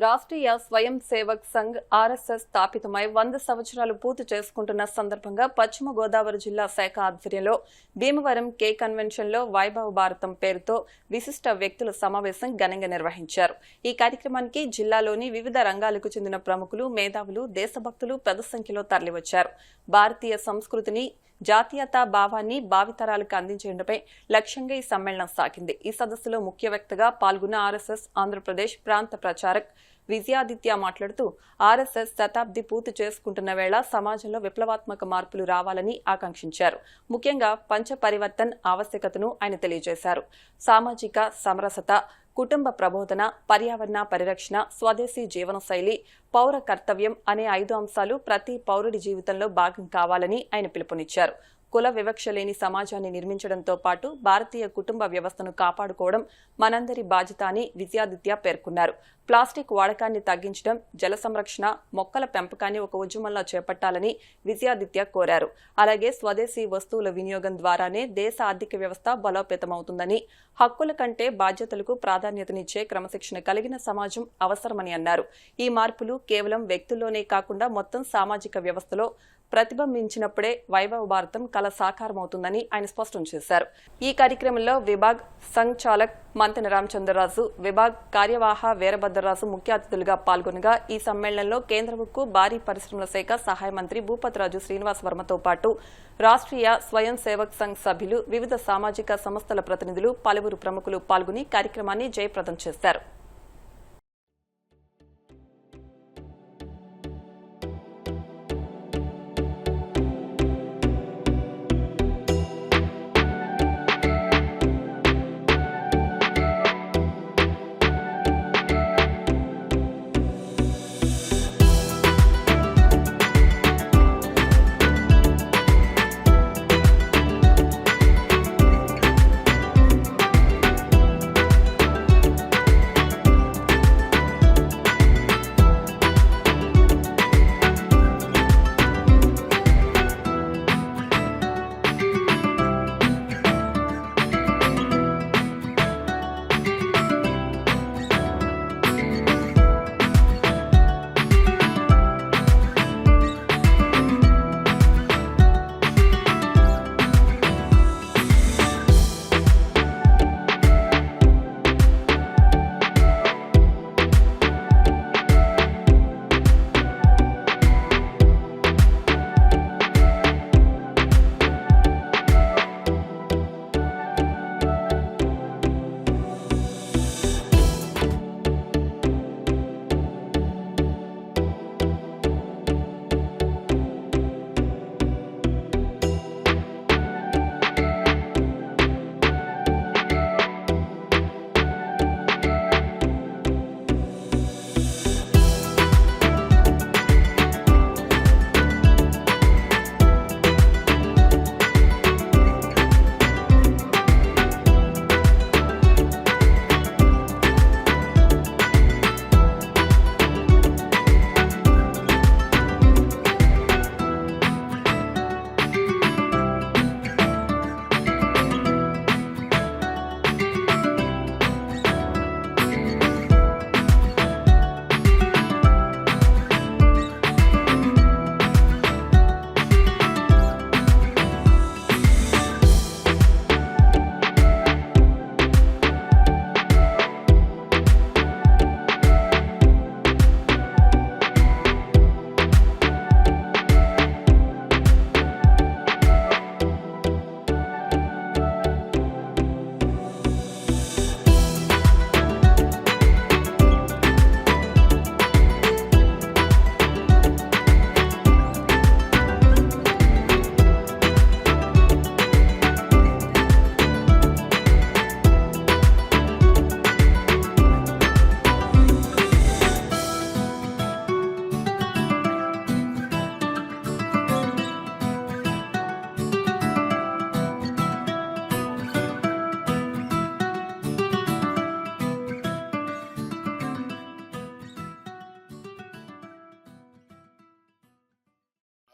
రాష్ట్రీయ స్వయం సేవక్ సంఘ్ ఆర్ఎస్ఎస్ స్థాపితమై 100 సంవత్సరాలు పూర్తి చేసుకుంటున్న సందర్భంగా పశ్చిమ గోదావరి జిల్లా శాఖ ఆధ్వర్యంలో భీమవరం కే కన్వెన్షన్లో వైభవ భారతం పేరుతో విశిష్ట వ్యక్తుల సమావేశం ఘనంగా నిర్వహించారు. ఈ కార్యక్రమానికి జిల్లాలోని వివిధ రంగాలకు చెందిన ప్రముఖులు, మేధావులు, దేశభక్తులు పెద్ద సంఖ్యలో తరలివచ్చారు. భారతీయ సంస్కృతిని, జాతీయతా భావాన్ని భావితరాలకు అందించేందుపై లక్ష్యంగా ఈ సమ్మేళనం సాగింది. ఈ సదస్సులో ముఖ్య వ్యక్తిగా పాల్గొన్న ఆర్ఎస్ఎస్ ఆంధ్రప్రదేశ్ ప్రాంత ప్రచారక్ విజయాదిత్య మాట్లాడుతూ ఆర్ఎస్ఎస్ శతాబ్ది పూర్తి చేసుకుంటున్న వేళ సమాజంలో విప్లవాత్మక మార్పులు రావాలని ఆకాంక్షించారు. ముఖ్యంగా పంచ పరివర్తన్ ఆవశ్యకతను ఆయన తెలియజేశారు. సామాజిక సమరసత, కుటుంబ ప్రబోధన, పర్యావరణ పరిరక్షణ, స్వదేశీ జీవనశైలి, పౌర కర్తవ్యం అనే 5 అంశాలు ప్రతి పౌరుడి జీవితంలో భాగం కావాలని ఆయన పిలుపునిచ్చారు. కుల వివక్ష లేని సమాజాన్ని నిర్మించడంతో పాటు భారతీయ కుటుంబ వ్యవస్థను కాపాడుకోవడం మనందరి బాధ్యత అని విజయాదిత్య పేర్కొన్నారు. ప్లాస్టిక్ వాడకాన్ని తగ్గించడం, జల సంరక్షణ, మొక్కల పెంపకాన్ని ఒక ఉద్యమంలో చేపట్టాలని విజయాదిత్య కోరారు. అలాగే స్వదేశీ వస్తువుల వినియోగం ద్వారానే దేశ ఆర్థిక వ్యవస్థ బలోపేతమవుతుందని, హక్కుల కంటే బాధ్యతలకు ప్రాధాన్యతనిచ్చే క్రమశిక్షణ కలిగిన సమాజం అవసరమని అన్నారు. ఈ మార్పులు కేవలం వ్యక్తుల్లోనే కాకుండా మొత్తం సామాజిక వ్యవస్థలో ప్రతిబింబించినప్పుడే వైభవ భారతం కళ సాకారమవుతుందని ఆయన స్పష్టం చేశారు. ఈ కార్యక్రమంలో విభాగ్ సంచాలక్ మంతెన రామచంద్రరాజు, విభాగ్ కార్యవాహ వీరభద్రరాజు ముఖ్య అతిథులుగా పాల్గొనగా ఈ సమ్మేళనంలో కేంద్ర ఉక్కు, భారీ పరిశ్రమల శాఖ సహాయ మంత్రి భూపతిరాజు శ్రీనివాస్ వర్మతో పాటు రాష్ట్రీయ స్వయం సేవక్ సంఘ్ సభ్యులు, వివిధ సామాజిక సంస్థల ప్రతినిధులు, పలువురు ప్రముఖులు పాల్గొని కార్యక్రమాన్ని జయప్రదం చేశారు.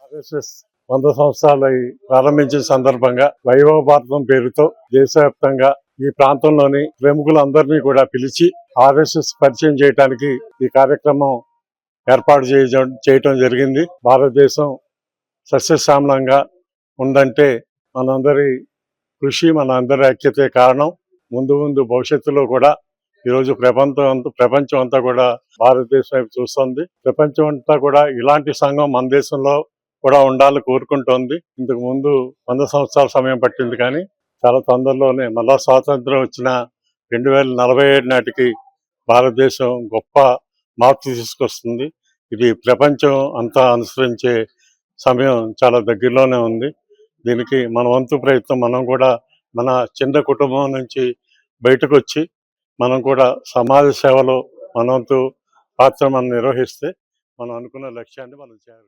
ఆర్ఎస్ఎస్ 100 సంవత్సరాలు ప్రారంభించిన సందర్భంగా వైభవ భారతం పేరుతో దేశవ్యాప్తంగా ఈ ప్రాంతంలోని ప్రముఖులందరినీ కూడా పిలిచి RSS పరిచయం చేయడానికి ఈ కార్యక్రమం ఏర్పాటు చేయటం జరిగింది. భారతదేశం సస్యశ్యామలంగా ఉందంటే మనందరి కృషి, మనందరి ఐక్యతే కారణం. ముందు ముందు భవిష్యత్తులో కూడా ఈరోజు ప్రపంచం అంతా కూడా భారతదేశం వైపు చూస్తుంది. ప్రపంచం అంతా కూడా ఇలాంటి సంఘం మన దేశంలో కూడా ఉండాలని కోరుకుంటోంది. ఇంతకు ముందు 100 సంవత్సరాల సమయం పట్టింది, కానీ చాలా తొందరలోనే మళ్ళా స్వాతంత్రం వచ్చిన 2047 నాటికి భారతదేశం గొప్ప మార్పు తీసుకొస్తుంది. ఇది ప్రపంచం అంతా అనుసరించే సమయం చాలా దగ్గరలోనే ఉంది. దీనికి మన వంతు ప్రయత్నం మనం కూడా మన చిన్న కుటుంబం నుంచి బయటకు వచ్చి మనం కూడా సమాజ సేవలో మన వంతు పాత్ర మనం నిర్వహిస్తే మనం అనుకున్న లక్ష్యాన్ని మనం చేయాలి.